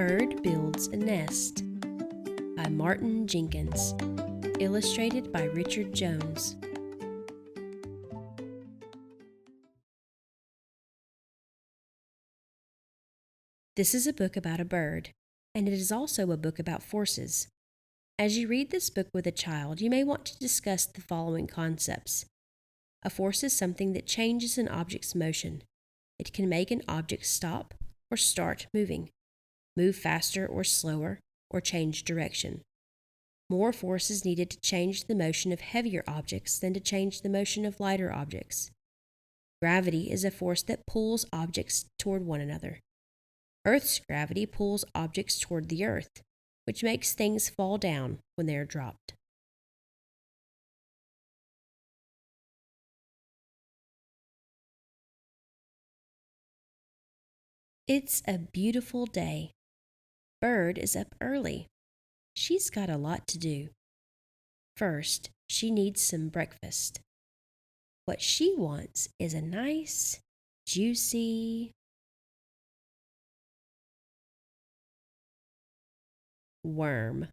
Bird Builds a Nest by Martin Jenkins, illustrated by Richard Jones. This is a book about a bird, and it is also a book about forces. As you read this book with a child, you may want to discuss the following concepts. A force is something that changes an object's motion. It can make an object stop or start moving, move faster or slower, or change direction. More force is needed to change the motion of heavier objects than to change the motion of lighter objects. Gravity is a force that pulls objects toward one another. Earth's gravity pulls objects toward the earth, which makes things fall down when they are dropped. It's a beautiful day. Bird is up early. She's got a lot to do. First, she needs some breakfast. What she wants is a nice, juicy worm.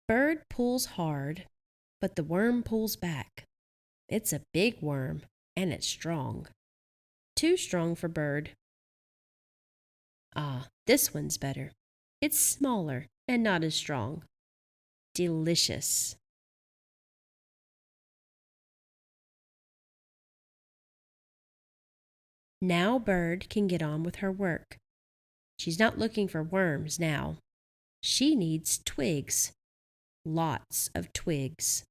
Bird pulls hard, but the worm pulls back. It's a big worm, and it's strong. Too strong for Bird. This one's better. It's smaller and not as strong. Delicious. Now Bird can get on with her work. She's not looking for worms now. She needs twigs. Lots of twigs.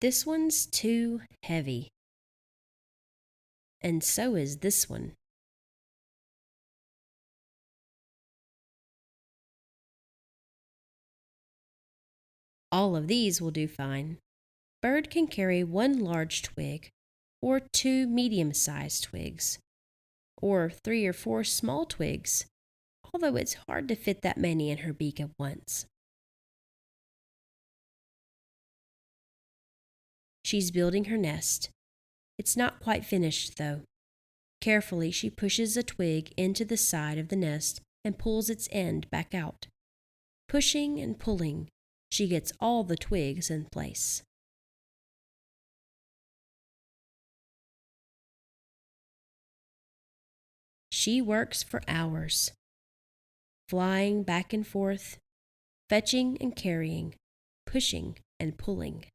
This one's too heavy. And so is this one. All of these will do fine. Bird can carry one large twig, or 2 medium-sized twigs, or 3 or 4 small twigs, although it's hard to fit that many in her beak at once. She's building her nest. It's not quite finished, though. Carefully, she pushes a twig into the side of the nest and pulls its end back out. Pushing and pulling, she gets all the twigs in place. She works for hours, flying back and forth, fetching and carrying, pushing and pulling.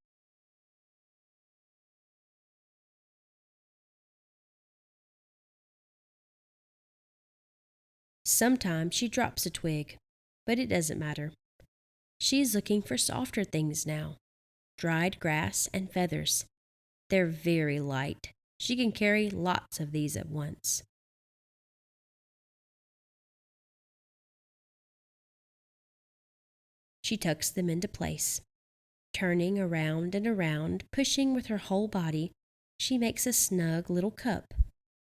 Sometimes she drops a twig, but it doesn't matter. She's looking for softer things now. Dried grass and feathers. They're very light. She can carry lots of these at once. She tucks them into place. Turning around and around, pushing with her whole body, she makes a snug little cup,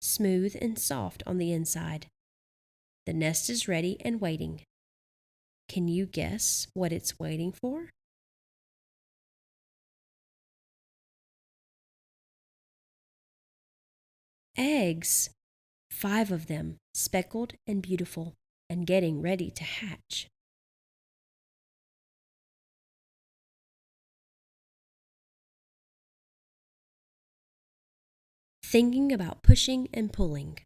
smooth and soft on the inside. The nest is ready and waiting. Can you guess what it's waiting for? Eggs! 5 of them, speckled and beautiful, and getting ready to hatch. Thinking about pushing and pulling.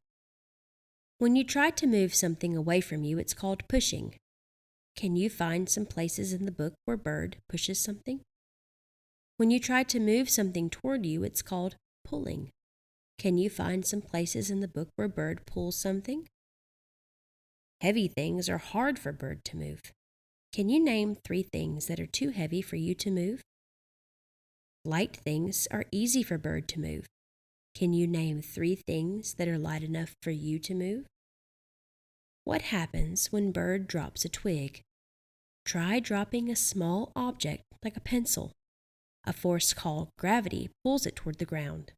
When you try to move something away from you, it's called pushing. Can you find some places in the book where Bird pushes something? When you try to move something toward you, it's called pulling. Can you find some places in the book where Bird pulls something? Heavy things are hard for Bird to move. Can you name 3 things that are too heavy for you to move? Light things are easy for Bird to move. Can you name 3 things that are light enough for you to move? What happens when Bird drops a twig? Try dropping a small object like a pencil. A force called gravity pulls it toward the ground.